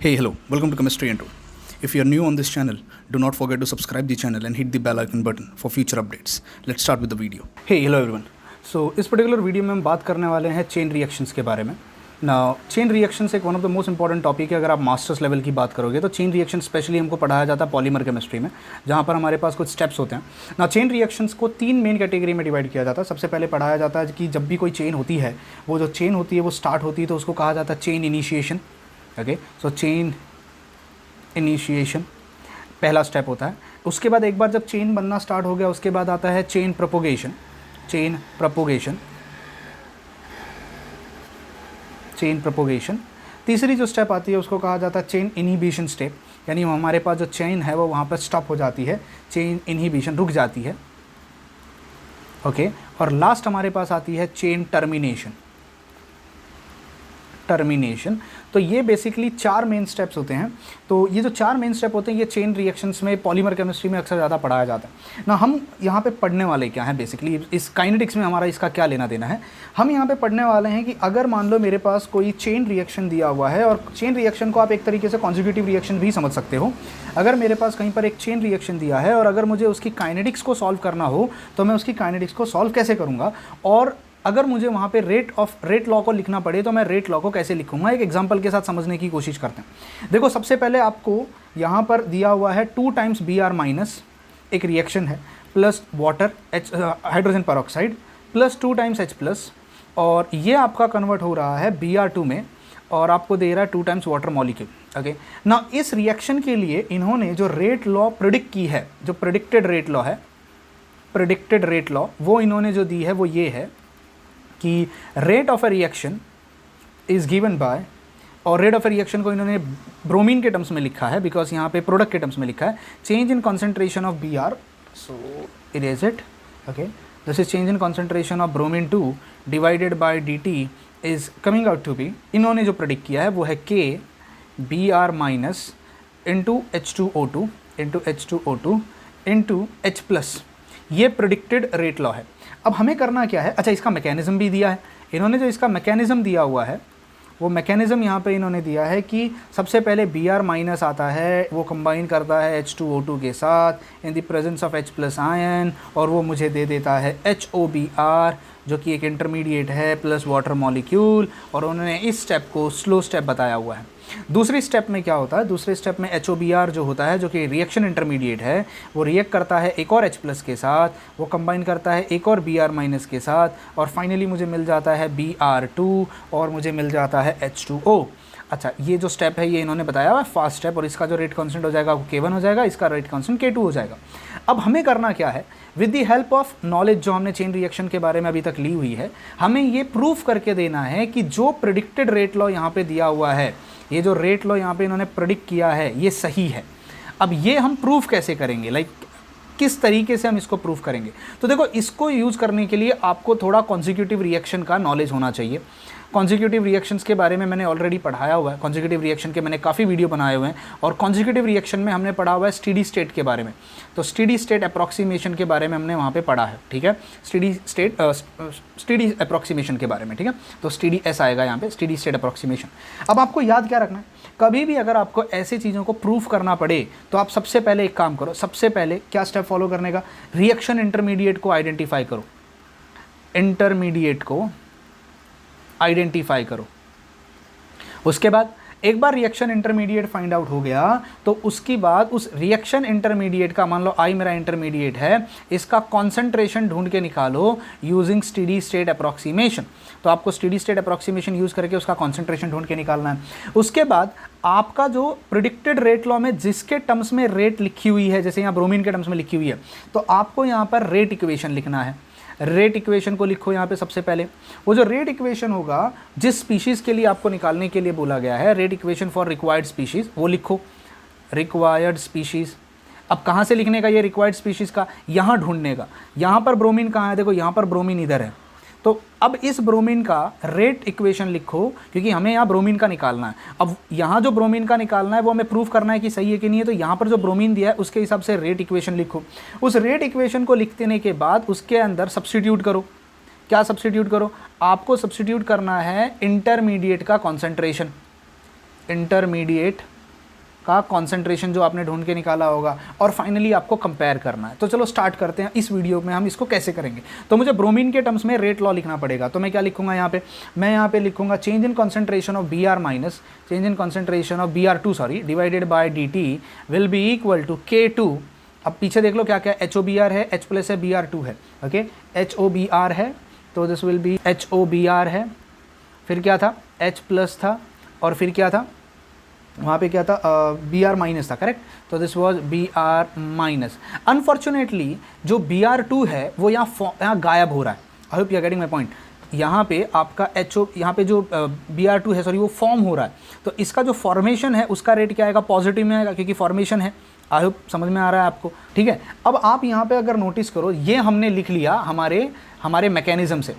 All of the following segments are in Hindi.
Hey, hello, welcome to Chemistry Intro. If you are new on this channel, do not forget to subscribe the channel and hit the bell icon button for future updates. Let's start with the video. Hey, hello everyone. So, इस पर्टिकुलर वीडियो में हम बात करने वाले हैं चेन रिएक्शंस के बारे में. नाउ चेन रिएक्शंस एक one of the most important topic है. अगर आप मास्टर्स लेवल की बात करोगे तो चेन रिएक्शन स्पेशली हमको पढ़ाया जाता है पॉलीमर केमिस्ट्री में, जहाँ पर हमारे पास कुछ स्टेप्स होते हैं. नाउ चेन रिएक्शंस को तीन मेन कैटेगरी में डिवाइड किया जाता है. सबसे पहले पढ़ाया जाता है कि जब भी कोई चेन होती है, वो जो चेन होती है वो स्टार्ट होती है तो उसको कहा जाता है चेन इनिशिएशन. ओके, सो चेन इनिशिएशन पहला स्टेप होता है. उसके बाद एक बार जब चेन बनना स्टार्ट हो गया उसके बाद आता है chain propagation. Chain propagation chain propagation तीसरी जो स्टेप आती है उसको कहा जाता है चेन इनहिबिशन स्टेप, यानी हमारे पास जो चेन है वो वहाँ पर स्टॉप हो जाती है, चेन इनहिबिशन रुक जाती है. ओके, और लास्ट हमारे पास आती है चेन टर्मिनेशन. टर्मिनेशन तो ये बेसिकली चार मेन स्टेप्स होते हैं. तो ये जो चार मेन स्टेप होते हैं ये चेन रिएक्शंस में पॉलीमर केमिस्ट्री में अक्सर ज़्यादा पढ़ाया जाता है ना. हम यहाँ पे पढ़ने वाले क्या हैं बेसिकली, इस काइनेटिक्स में हमारा इसका क्या लेना देना है. हम यहाँ पे पढ़ने वाले हैं कि अगर मान लो मेरे पास कोई चेन रिएक्शन दिया हुआ है, और चेन रिएक्शन को आप एक तरीके से कॉन्जिक्यूटिव रिएक्शन भी समझ सकते हो. अगर मेरे पास कहीं पर एक चेन रिएक्शन दिया है और अगर मुझे उसकी काइनेटिक्स को सॉल्व करना हो तो मैं उसकी काइनेटिक्स को सॉल्व कैसे करूँगा, और अगर मुझे वहाँ पे रेट लॉ को लिखना पड़े तो मैं रेट लॉ को कैसे लिखूँगा. एक एग्जांपल के साथ समझने की कोशिश करते हैं. देखो, सबसे पहले आपको यहाँ पर दिया हुआ है 2 टाइम्स Br- एक रिएक्शन है, plus water hydrogen peroxide plus 2 times H+, और ये आपका कन्वर्ट हो रहा है Br2 में, और आपको दे रहा है 2 टाइम्स वाटर मॉलिक्यूल. ओके, ना इस रिएक्शन के लिए इन्होंने जो रेट लॉ प्रिडिक्ट की है, जो प्रिडिक्टेड रेट लॉ है, प्रिडिक्टेड रेट लॉ वो इन्होंने जो दी है वो ये है कि rate of a reaction is given by, और रेट ऑफ अ रिएक्शन को इन्होंने ब्रोमीन के टर्म्स में लिखा है बिकॉज यहाँ पे प्रोडक्ट के टर्म्स में लिखा है change in concentration of Br. So erase it. Okay, this is change in concentration of bromine 2 divided by dt is coming out to be, इन्होंने जो प्रेडिक्ट किया है वो है K Br- into H2O2 into H+. ये प्रेडिक्टेड रेट लॉ है. अब हमें करना क्या है, अच्छा इसका मैकेनिज़्म भी दिया है इन्होंने. जो इसका मैकेनिज़्म दिया हुआ है वो मैकेनिज़्म यहाँ पे इन्होंने दिया है कि सबसे पहले Br- आता है, वो कंबाइन करता है H2O2 के साथ in the presence of H+ ion, और वो मुझे दे देता है HOBr जो कि एक इंटरमीडिएट है प्लस वाटर मॉलिक्यूल, और उन्होंने इस स्टेप को स्लो स्टेप बताया हुआ है. दूसरी स्टेप में क्या होता है, दूसरे स्टेप में HOBr जो होता है जो कि रिएक्शन इंटरमीडिएट है, वो रिएक्ट करता है एक और H+ के साथ, वो कंबाइन करता है एक और Br- के साथ, और फाइनली मुझे मिल जाता है Br2 और मुझे मिल जाता है H2O. अच्छा, ये जो स्टेप है ये इन्होंने बताया हुआ है फास्ट स्टेप, और इसका जो रेट कांस्टेंट हो जाएगा वो K1 हो जाएगा, इसका रेट कांस्टेंट K2 हो जाएगा. अब हमें करना क्या है, with the help of knowledge जो हमने चेन रिएक्शन के बारे में अभी तक ली हुई है, हमें ये प्रूफ करके देना है कि जो प्रेडिक्टेड रेट लॉ यहाँ पे दिया हुआ है, ये जो रेट लॉ यहाँ पे इन्होंने प्रेडिक्ट किया है ये सही है. अब ये हम प्रूफ कैसे करेंगे, लाइक किस तरीके से हम इसको प्रूफ करेंगे. तो देखो, इसको यूज़ करने के लिए आपको थोड़ा कॉन्जिक्यूटिव रिएक्शन का नॉलेज होना चाहिए. कॉन्जिक्यूटिव रिएक्शंस के बारे में मैंने ऑलरेडी पढ़ाया हुआ है. कॉन्जिक्यूटिव रिएक्शन के मैंने काफ़ी वीडियो बनाए हुए हैं, और कॉन्जिक्यूटिव रिएक्शन में हमने पढ़ा हुआ है स्टेडी स्टेट के बारे में. तो स्टेडी स्टेट अप्रॉक्सीमेशन के बारे में हमने वहाँ पे पढ़ा है. ठीक है, स्टेडी अप्रॉक्सीमेशन के बारे में. ठीक है, तो स्टेडी S आएगा यहाँ पे, स्टेडी स्टेट अप्रॉक्सीमेशन. अब आपको याद क्या रखना है, कभी भी अगर आपको ऐसी चीज़ों को प्रूफ करना पड़े तो आप सबसे पहले एक काम करो. सबसे पहले क्या स्टेप फॉलो करने का, रिएक्शन इंटरमीडिएट को आइडेंटिफाई करो. इंटरमीडिएट को आइडेंटिफाई करो. उसके बाद एक बार रिएक्शन इंटरमीडिएट फाइंड आउट हो गया तो उसके बाद उस रिएक्शन इंटरमीडिएट का, मान लो I मेरा इंटरमीडिएट है, इसका कॉन्सेंट्रेशन ढूंढ के निकालो यूजिंग स्टेडी स्टेट अप्रॉक्सीमेशन. तो आपको स्टेडी स्टेट अप्रॉक्सीमेशन यूज़ करके उसका कॉन्सेंट्रेशन ढूंढ के निकालना है. उसके बाद आपका जो प्रिडिक्टेड रेट लॉ में जिसके टर्म्स में रेट लिखी हुई है, जैसे यहाँ ब्रोमीन के टर्म्स में लिखी हुई है, तो आपको यहाँ पर रेट इक्वेशन लिखना है. रेट इक्वेशन को लिखो यहाँ पे सबसे पहले. वो जो रेट इक्वेशन होगा जिस स्पीशीज़ के लिए आपको निकालने के लिए बोला गया है, rate equation for required species, वो लिखो. रिक्वायर्ड स्पीशीज़, अब कहाँ से लिखने का ये रिक्वायर्ड स्पीशीज़ का, यहाँ ढूंढने का. यहाँ पर ब्रोमीन कहाँ है, देखो यहाँ पर ब्रोमीन इधर है. तो अब इस ब्रोमीन का रेट इक्वेशन लिखो, क्योंकि हमें यहाँ ब्रोमीन का निकालना है. अब यहाँ जो ब्रोमीन का निकालना है वो हमें प्रूफ करना है कि सही है कि नहीं है. तो यहाँ पर जो ब्रोमीन दिया है उसके हिसाब से रेट इक्वेशन लिखो. उस रेट इक्वेशन को लिख देने के बाद उसके अंदर सब्स्टिट्यूट करो. क्या सब्स्टिट्यूट करो, आपको सब्स्टिट्यूट करना है इंटरमीडिएट का कॉन्सेंट्रेशन. इंटरमीडिएट का कॉन्सेंट्रेशन जो आपने ढूंढ के निकाला होगा, और फाइनली आपको कंपेयर करना है। तो चलो स्टार्ट करते हैं इस वीडियो में हम इसको कैसे करेंगे। तो मुझे ब्रोमीन के टर्म्स में रेट लॉ लिखना पड़ेगा। तो मैं क्या लिखूंगा यहाँ पे, मैं यहाँ पे लिखूंगा change in concentration of Br minus change in concentration of Br2 sorry divided by dt will be equal to K2। अब पीछे देख लो क्या क्या HOBr है, H प्लस है, Br2 है, ओके HOBr है, तो दिस विल बी HOBr है, फिर क्या था H प्लस था, और फिर क्या था वहाँ पे क्या था Br माइनस था, करेक्ट। तो this was Br minus. Unfortunately जो Br2 है वो यहाँ गायब हो रहा है। I hope you are getting my point. यहाँ पे आपका यहाँ पे जो Br2 है सॉरी वो फॉर्म हो रहा है, तो इसका जो फॉर्मेशन है उसका रेट क्या आएगा, पॉजिटिव में आएगा क्योंकि फॉर्मेशन है। आई होप समझ में आ रहा है आपको, ठीक है। अब आप यहाँ पे अगर नोटिस करो, ये हमने लिख लिया हमारे मैकेनिज्म से,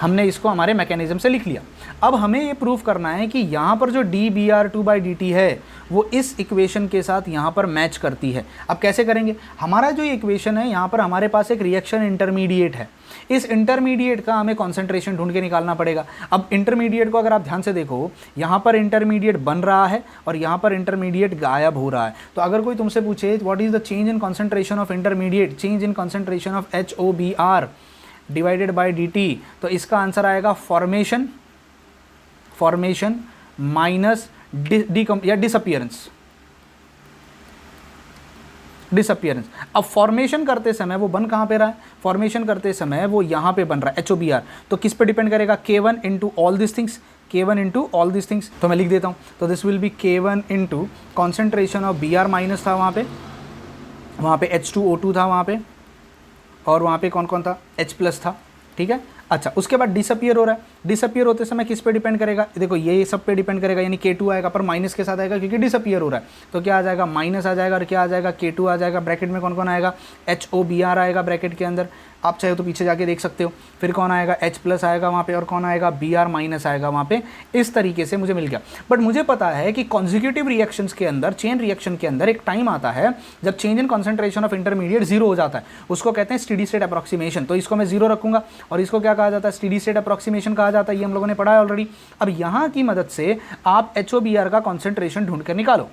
हमने इसको हमारे मैकेनिज्म से लिख लिया। अब हमें ये प्रूव करना है कि यहाँ पर जो dBr2/dt है वो इस इक्वेशन के साथ यहाँ पर मैच करती है। अब कैसे करेंगे, हमारा जो इक्वेशन है यहाँ पर हमारे पास एक रिएक्शन इंटरमीडिएट है, इस इंटरमीडिएट का हमें कॉन्सेंट्रेशन ढूंढ के निकालना पड़ेगा। अब इंटरमीडिएट को अगर आप ध्यान से देखो, यहाँ पर इंटरमीडिएट बन रहा है और यहाँ पर इंटरमीडिएट गायब हो रहा है। तो अगर कोई तुमसे पूछे what is the change in concentration of intermediate, change in concentration of HOBr divided by dt, तो इसका आंसर आएगा फॉर्मेशन माइनस डिसअपियरेंस। अब फॉर्मेशन करते समय वो बन कहाँ पे रहा है, फॉर्मेशन करते समय वो यहाँ पे बन रहा है HOBr। तो किस पे डिपेंड करेगा, K1 into all this things, K1 into all this things. तो मैं लिख देता हूँ, तो this will be K1 into concentration of Br minus था वहाँ पे H2O2 था वहाँ पे, और वहाँ पे कौन कौन था, H प्लस था, ठीक है। अच्छा, उसके बाद डिसअपियर हो रहा है, डिसअपियर होते समय किस पे डिपेंड करेगा, देखो ये सब पे डिपेंड करेगा, यानी K2 आएगा पर माइनस के साथ आएगा क्योंकि डिसअपियर हो रहा है। तो क्या आ जाएगा, माइनस आ जाएगा, और क्या आ जाएगा, K2 आ जाएगा। ब्रैकेट में कौन कौन आएगा, HOBr आएगा ब्रैकेट के अंदर, आप चाहे तो पीछे जाके देख सकते हो। फिर कौन आएगा, H प्लस आएगा वहाँ पे, और कौन आएगा, Br माइनस आएगा वहाँ पे। इस तरीके से मुझे मिल गया। बट मुझे पता है कि कॉन्जिक्यूटिव रिएक्शंस के अंदर, चेन रिएक्शन के अंदर एक टाइम आता है जब change in concentration of intermediate zero हो जाता है, उसको कहते हैं स्टेडी स्टेट अप्रॉक्सीमेशन। तो इसको मैं जीरो रखूंगा, और इसको क्या कहा जाता है, स्टेडी स्टेट अप्रॉक्सीमेशन कहा जाता है। ये हम लोगों ने पढ़ा है ऑलरेडी। अब यहाँ की मदद से आप HOBr का कॉन्सेंट्रेशन ढूंढ कर निकालो।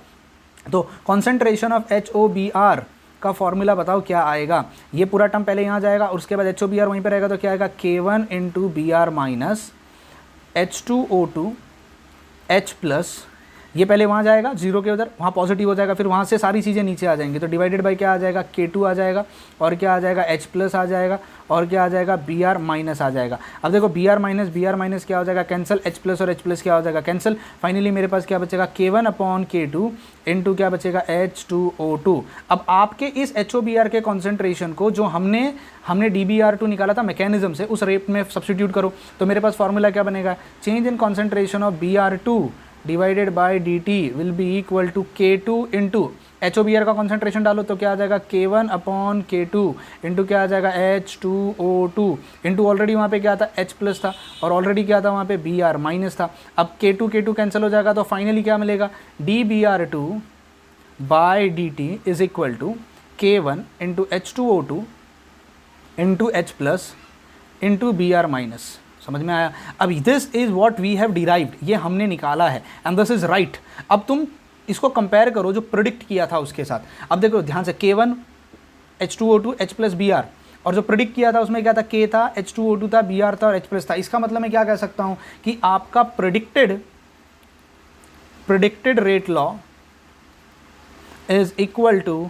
तो कॉन्सेंट्रेशन ऑफ HOBr का फॉर्मूला बताओ क्या आएगा, ये पूरा टर्म पहले यहाँ जाएगा और उसके बाद HOBr वहीं पर रहेगा, तो क्या आएगा, K1 into Br minus H2O2 H plus, ये पहले वहाँ जाएगा जीरो के उधर, वहाँ पॉजिटिव हो जाएगा, फिर वहाँ से सारी चीज़ें नीचे आ जाएंगी। तो डिवाइडेड बाई क्या आ जाएगा, K2 आ जाएगा, और क्या आ जाएगा, H प्लस आ जाएगा, और क्या आ जाएगा, Br माइनस आ जाएगा। अब देखो Br माइनस क्या हो जाएगा, कैंसिल, H प्लस और H प्लस क्या हो जाएगा, कैंसिल। फाइनली मेरे पास क्या बचेगा, K1/K2 इंटू क्या बचेगा, H2O2। अब आपके इस HOBr के कॉन्सेंट्रेशन को जो हमने dBr2 निकाला था मैकेनिज्म से, उस रेट में सब्सटीट्यूट करो। तो मेरे पास फॉर्मूला क्या बनेगा, change in concentration of Br2 divided by dt will be equal to K2 into HOBr का कॉन्सेंट्रेशन डालो तो क्या आ जाएगा, K1/K2 इंटू क्या आ जाएगा, H2O2 इंटू ऑलरेडी वहाँ पे क्या था, H प्लस था, और ऑलरेडी क्या था वहाँ पे, Br माइनस था। अब K2 कैंसिल हो जाएगा, तो फाइनली क्या मिलेगा, dBr2 by dt is equal to K1 into H2O2 into H plus into Br minus. समझ में आया। अब this is what we have derived, ये हमने निकाला है, एंड दिस इज राइट। अब तुम इसको कंपेयर करो जो प्रिडिक्ट किया था उसके साथ। अब देखो ध्यान से, K1 H2O2 H plus Br, और जो प्रिडिक्ट किया था उसमें क्या था, K था, H2O2 था, Br था और H प्लस था। इसका मतलब मैं क्या कह सकता हूँ कि आपका predicted rate law is equal to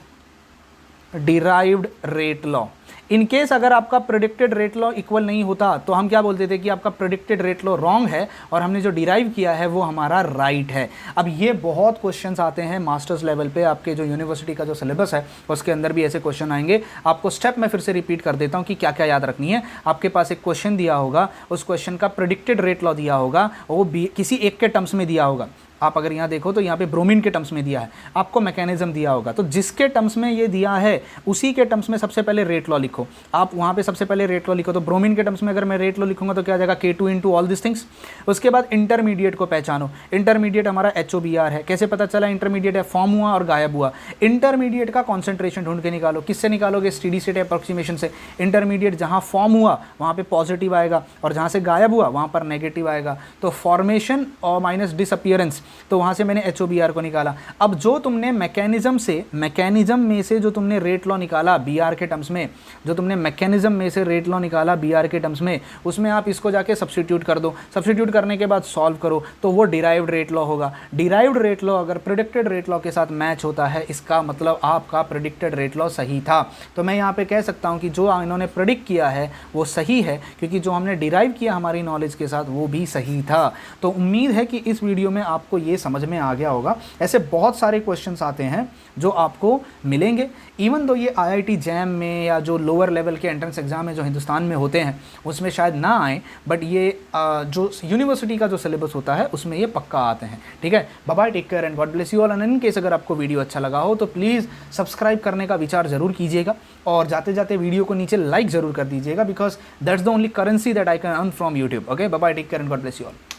derived rate law. In case अगर आपका प्रेडिक्टेड रेट लॉ इक्वल नहीं होता तो हम क्या बोलते थे कि आपका प्रेडिक्टेड रेट लॉ रॉन्ग है और हमने जो डिराइव किया है वो हमारा राइट है। अब ये बहुत क्वेश्चंस आते हैं मास्टर्स लेवल पे, आपके जो यूनिवर्सिटी का जो सिलेबस है उसके अंदर भी ऐसे क्वेश्चन आएंगे। आपको स्टेप मैं फिर से रिपीट कर देता हूँ कि क्या क्या याद रखनी है। आपके पास एक क्वेश्चन दिया होगा, उस क्वेश्चन का प्रेडिक्टेड रेट लॉ दिया होगा, वो किसी एक के टर्म्स में दिया होगा। आप अगर यहाँ देखो तो यहाँ पे ब्रोमीन के टर्म्स में दिया है, आपको मैकेनिज्म दिया होगा, तो जिसके टर्म्स में ये दिया है उसी के टर्म्स में सबसे पहले रेट लॉ लिखो। आप वहाँ पे सबसे पहले रेट लॉ लिखो। तो ब्रोमीन के टर्म्स में अगर मैं रेट लॉ लिखूंगा तो क्या आ जाएगा, K2 into all this things. उसके बाद इंटरमीडिएट को पहचानो। इंटरमीडिएट हमारा HOBr है। कैसे पता चला इंटरमीडिएट है, फॉर्म हुआ और गायब हुआ। इंटरमीडिएट का कॉन्सेंट्रेशन ढूंढ के निकालो। किससे निकालोगे, स्टेडी स्टेट अप्रोक्सीमेशन से। इंटरमीडिएट जहाँ फॉर्म हुआ वहाँ पे पॉजिटिव आएगा और जहाँ से गायब हुआ वहाँ पर नेगेटिव आएगा। तो फॉर्मेशन और माइनस डिसअपियरेंस, तो वहाँ से मैंने HOBR को निकाला। अब जो तुमने मैकेनिज्म में से जो तुमने रेट लॉ निकाला BR के टर्म्स में, जो तुमने मैकेनिज्म में से रेट लॉ निकाला BR के टर्म्स में, उसमें आप इसको जाके सब्स्टिट्यूट कर दो। सब्स्टिट्यूट करने के बाद सॉल्व करो तो वो डिराइव्ड रेट लॉ होगा। डिराइव्ड रेट लॉ अगर प्रेडिक्टेड रेट लॉ के साथ मैच होता है, इसका मतलब आपका प्रेडिक्टेड रेट लॉ सही था। तो मैं यहाँ पे कह सकता हूँ कि जो इन्होंने प्रेडिक्ट किया है वो सही है, क्योंकि जो हमने डिराइव किया हमारी नॉलेज के साथ वो भी सही था। तो उम्मीद है कि इस वीडियो में आपको ये समझ में आ गया होगा। ऐसे बहुत सारे क्वेश्चंस आते हैं जो आपको मिलेंगे, इवन दो ये IIT जैम में या जो लोअर लेवल के एंट्रेंस एग्जाम है जो हिंदुस्तान में होते हैं उसमें शायद ना आए, बट ये जो यूनिवर्सिटी का जो सिलेबस होता है उसमें ये पक्का आते हैं। ठीक है, bye bye, take care and God bless you all. And in case अगर आपको वीडियो अच्छा लगा हो तो प्लीज़ सब्सक्राइब करने का विचार ज़रूर कीजिएगा, और जाते जाते वीडियो को नीचे लाइक ज़रूर कर दीजिएगा, because that's the only currency that I can earn from YouTube. Okay, bye bye, take care and God bless you all.